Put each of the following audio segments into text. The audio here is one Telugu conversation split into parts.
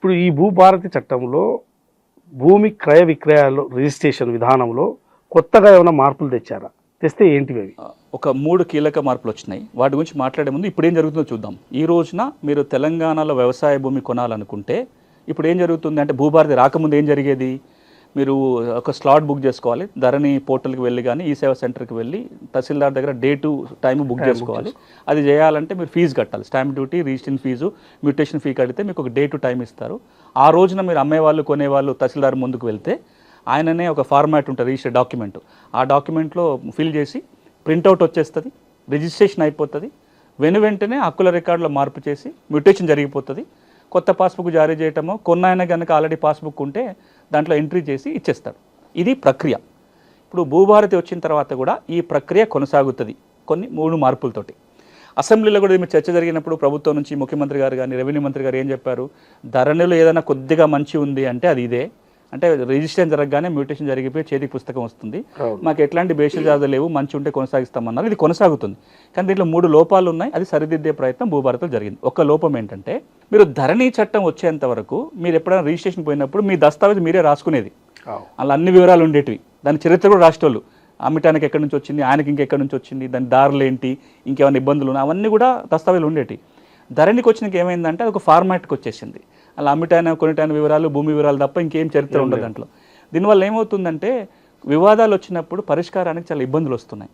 ఇప్పుడు ఈ భూభారతి చట్టంలో భూమి క్రయ విక్రయాలు రిజిస్ట్రేషన్ విధానంలో కొత్తగా ఏమైనా మార్పులు తెచ్చారా? తెస్తే ఏంటివి అవి? ఒక 3 కీలక మార్పులు వచ్చినాయి. వాటి గురించి మాట్లాడే ముందు ఇప్పుడు ఏం జరుగుతుందో చూద్దాం. ఈ రోజున మీరు తెలంగాణలో వ్యవసాయ భూమి కొనాలనుకుంటే ఇప్పుడు ఏం జరుగుతుంది అంటే, భూభారతి రాకముందు ఏం జరిగేది, మీరు ఒక స్లాట్ బుక్ చేసుకోవాలి. ధరణి పోర్టల్కి వెళ్ళి కానీ ఈ సేవా సెంటర్కి వెళ్ళి తహసీల్దార్ దగ్గర డేటు టైం బుక్ చేసుకోవాలి. అది చేయాలంటే మీరు ఫీజు కట్టాలి. Stamp duty, registration fees, mutation fee కడితే మీకు ఒక డే టు టైం ఇస్తారు. ఆ రోజున మీరు అమ్మేవాళ్ళు కొనేవాళ్ళు తహసీల్దార్ ముందుకు వెళ్తే ఆయననే ఒక ఫార్మాట్ ఉంటుంది, రిజిస్టర్ డాక్యుమెంట్. ఆ డాక్యుమెంట్లో ఫిల్ చేసి ప్రింట్అవుట్ వచ్చేస్తుంది, రిజిస్ట్రేషన్ అయిపోతుంది. వెంటనే హక్కుల రికార్డులో మార్పు చేసి మ్యూటేషన్ జరిగిపోతుంది. కొత్త పాస్బుక్ జారీ చేయటమో, కొన్నాయన కనుక ఆల్రెడీ పాస్బుక్ ఉంటే దాంట్లో ఎంట్రీ చేసి ఇచ్చేస్తాడు. ఇది ప్రక్రియ. ఇప్పుడు భూభారతి వచ్చిన తర్వాత కూడా ఈ ప్రక్రియ కొనసాగుతుంది కొన్ని 3 మార్పులతోటి. అసెంబ్లీలో కూడా మీరు చర్చ జరిగినప్పుడు ప్రభుత్వం నుంచి ముఖ్యమంత్రి గారు కానీ రెవెన్యూ మంత్రి గారు ఏం చెప్పారు, ధరణిలో ఏదైనా కొద్దిగా మంచి ఉంది అంటే అది ఇదే. అంటే రిజిస్ట్రేషన్ జరగగానే మ్యూటేషన్ జరిగిపోయి చేతికి పుస్తకం వస్తుంది, మాకు ఎట్లాంటి బేషజాలు లేవు, మంచి ఉంటే కొనసాగిస్తామన్నారు. ఇది కొనసాగుతుంది. కానీ దీంట్లో 3 లోపాలు ఉన్నాయి. అది సరిదిద్దే ప్రయత్నం భూభారతిలో జరిగింది. ఒక లోపం ఏంటంటే, మీరు ధరణి చట్టం వచ్చేంత వరకు మీరు ఎప్పుడైనా రిజిస్ట్రేషన్ పోయినప్పుడు మీ దస్తావేజ్ మీరే రాసుకునేది. అలా అన్ని వివరాలు ఉండేటివి. దాని చరిత్ర కూడా రాసేటోళ్ళు. అమ్మటానికి ఎక్కడి నుంచి వచ్చింది, ఆయనకి ఇంకెక్కడి నుంచి వచ్చింది, దాని దారులు ఏంటి, ఇంకేమైనా ఇబ్బందులు ఉన్నాయి, అవన్నీ కూడా దస్తావేజులు ఉండేవి. ధరణికి వచ్చినాక ఏమైందంటే అది ఒక ఫార్మాట్కి వచ్చేసింది. అలా అమ్మిటాయన కొనిటాయన వివరాలు, భూమి వివరాలు తప్ప ఇంకేం చరిత్ర ఉండదు దాంట్లో. దీనివల్ల ఏమవుతుందంటే వివాదాలు వచ్చినప్పుడు పరిష్కారానికి చాలా ఇబ్బందులు వస్తున్నాయి.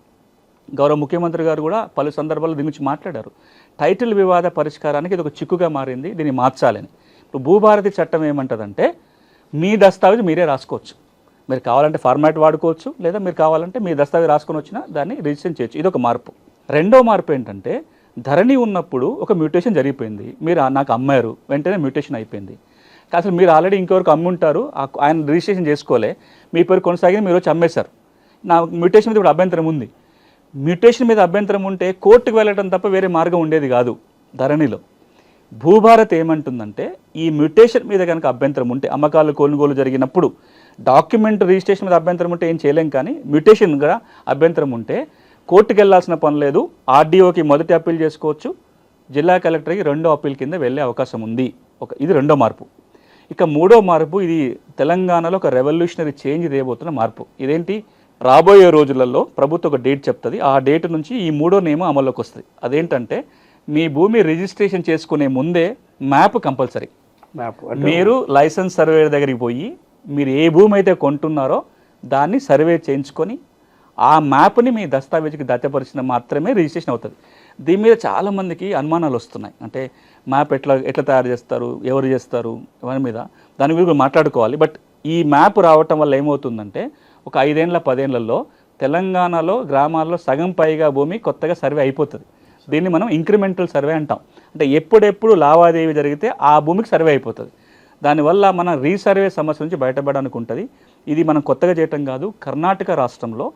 గౌరవ ముఖ్యమంత్రి గారు కూడా పలు సందర్భాల్లో దీని గురించి మాట్లాడారు. టైటిల్ వివాద పరిష్కారానికి ఇది ఒక చిక్కుగా మారింది, దీన్ని మార్చాలని. ఇప్పుడు భూభారతి చట్టం ఏమంటుందంటే, మీ దస్తావేజ్ మీరే రాసుకోవచ్చు. మీరు కావాలంటే ఫార్మాట్ వాడుకోవచ్చు, లేదా మీరు కావాలంటే మీ దస్తావేజ్ రాసుకొని వచ్చినా దాన్ని రిజిస్ట్రేషన్ చేయొచ్చు. ఇది ఒక మార్పు. రెండో మార్పు ఏంటంటే, ధరణి ఉన్నప్పుడు ఒక మ్యూటేషన్ జరిగిపోయింది, మీరు నాకు అమ్మారు, వెంటనే మ్యూటేషన్ అయిపోయింది. అసలు మీరు ఆల్రెడీ ఇంకెవరికి అమ్ముంటారు, ఆయన రిజిస్ట్రేషన్ చేసుకోలే, మీ పేరు కొనసాగింది, మీరు వచ్చి అమ్మేశారు. నా మ్యూటేషన్ మీద ఇప్పుడు అభ్యంతరం ఉంది. మ్యూటేషన్ మీద అభ్యంతరం ఉంటే కోర్టుకు వెళ్ళడం తప్ప వేరే మార్గం ఉండేది కాదు ధరణిలో. భూభారత్ ఏమంటుందంటే, ఈ మ్యూటేషన్ మీద కనుక అభ్యంతరం ఉంటే, అమ్మకాలు కొనుగోలు జరిగినప్పుడు డాక్యుమెంట్ రిజిస్ట్రేషన్ మీద అభ్యంతరం ఉంటే ఏం చేయలేం, కానీ మ్యూటేషన్ కూడా అభ్యంతరం ఉంటే కోర్టుకు వెళ్ళాల్సిన పని లేదు. ఆర్డీఓకి మొదటి అప్పీల్ చేసుకోవచ్చు, జిల్లా కలెక్టర్కి రెండో అప్పీల్ కింద వెళ్ళే అవకాశం ఉంది. ఇది రెండో మార్పు. ఇక మూడో మార్పు, ఇది తెలంగాణలో ఒక రెవల్యూషనరీ చేంజ్ చేయబోతున్న మార్పు. ఇదేంటి, రాబోయే రోజులలో ప్రభుత్వం ఒక డేట్ చెప్తుంది. ఆ డేట్ నుంచి ఈ మూడో నియమం అమల్లోకి వస్తుంది. అదేంటంటే, మీ భూమి రిజిస్ట్రేషన్ చేసుకునే ముందే మ్యాప్ కంపల్సరీ. మీరు లైసెన్స్ సర్వే దగ్గరికి పోయి మీరు ఏ భూమి అయితే కొంటున్నారో దాన్ని సర్వే చేయించుకొని ఆ మ్యాప్ని మీ దస్తావేజుకి దత్తపరిచిన మాత్రమే రిజిస్ట్రేషన్ అవుతుంది. దీని మీద చాలామందికి అనుమానాలు వస్తున్నాయి. అంటే మ్యాప్ ఎట్లా తయారు చేస్తారు, ఎవరు చేస్తారు, ఎవరి మీద, దాని గురించి మాట్లాడుకోవాలి. బట్ ఈ మ్యాప్ రావటం వల్ల ఏమవుతుందంటే, ఒక 5 ఏళ్ళ 10 ఏళ్లలో తెలంగాణలో గ్రామాల్లో సగం పైగా భూమి కొత్తగా సర్వే అయిపోతుంది. దీన్ని మనం ఇంక్రిమెంటల్ సర్వే అంటాం. అంటే ఎప్పుడెప్పుడు లావాదేవీ జరిగితే ఆ భూమికి సర్వే అయిపోతుంది. దానివల్ల మన రీసర్వే సమస్య నుంచి బయటపడడానికి ఉంటుంది. ఇది మనం కొత్తగా చేయటం కాదు. కర్ణాటక రాష్ట్రంలో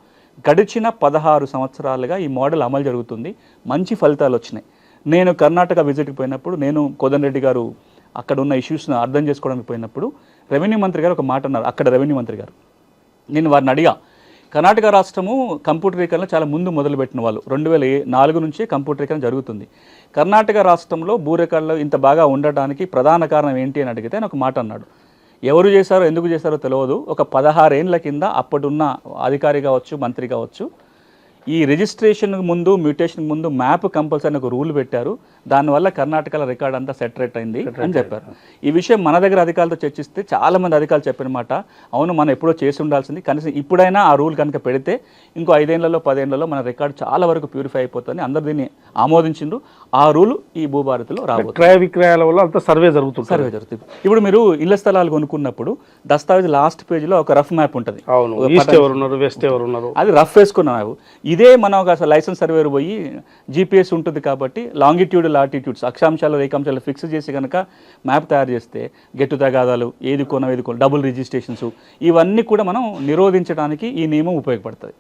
గడిచిన 16 సంవత్సరాలుగా ఈ మోడల్ అమలు జరుగుతుంది. మంచి ఫలితాలు వచ్చినాయి. నేను కర్ణాటక విజిట్కి పోయినప్పుడు, నేను కోదండరెడ్డి గారు అక్కడ ఉన్న ఇష్యూస్ని అర్థం చేసుకోవడానికి పోయినప్పుడు రెవెన్యూ మంత్రి గారు ఒక మాట అన్నారు. అక్కడ రెవెన్యూ మంత్రి గారు, నేను వారిని అడిగా, కర్ణాటక రాష్ట్రము కంప్యూటరీకరణ చాలా ముందు మొదలుపెట్టిన వాళ్ళు. 2004 నుంచే కంప్యూటరీకరణ జరుగుతుంది. కర్ణాటక రాష్ట్రంలో భూ రికార్డులు ఇంత బాగా ఉండటానికి ప్రధాన కారణం ఏంటి అని అడిగితే ఆయన ఒక మాట అన్నాడు. ఎవరు చేశారో ఎందుకు చేశారో తెలియదు, ఒక 16 ఏళ్ల కింద అప్పుడున్న అధికారి కావచ్చు, మంత్రి కావచ్చు, ఈ రిజిస్ట్రేషన్ ముందు మ్యూటేషన్ ముందు మ్యాప్ కంపల్సరీ ఒక రూల్ పెట్టారు. దానివల్ల కర్ణాటకలో రికార్డ్ అంతా సెటరేట్ అయింది అని చెప్పారు. ఈ విషయం మన దగ్గర అధికారులతో చర్చిస్తే చాలామంది అధికారులు చెప్పిన మాట, అవును మనం ఎప్పుడో చేసి ఉండాల్సింది, కనీసం ఇప్పుడైనా ఆ రూల్ కనుక పెడితే ఇంకో 5 ఏళ్లలో 10 ఏళ్లలో మన రికార్డు చాలా వరకు ప్యూరిఫై అయిపోతుంది. అందరు దీన్ని ఆమోదించిండ్రు. ఆ రూల్ ఈ భూభారతిలో రాబోతుంది. క్రయ విక్రయాల వల్ల అంత సర్వే జరుగుతుంది. ఇప్పుడు మీరు ఇళ్ల స్థలాలు కొనుక్కున్నప్పుడు దస్తావేజ్ లాస్ట్ పేజీలో ఒక రఫ్ మ్యాప్ ఉంటుంది. అది రఫ్ వేసుకున్నాము. ఇదే మనం ఒక లైసెన్స్ సర్వేర్ పోయి జీపీఎస్ ఉంటుంది కాబట్టి లాంగిట్యూడ్ లాటిట్యూడ్స్ అక్షాంశాలు రేఖాంశాలు ఫిక్స్ చేసి కనుక మ్యాప్ తయారు చేస్తే గెట్టు తగాదాలు, ఏది కొనం ఏది కొనం, డబుల్ రిజిస్ట్రేషన్స్, ఇవన్నీ కూడా మనం నిరోధించడానికి ఈ నియమం ఉపయోగపడుతుంది.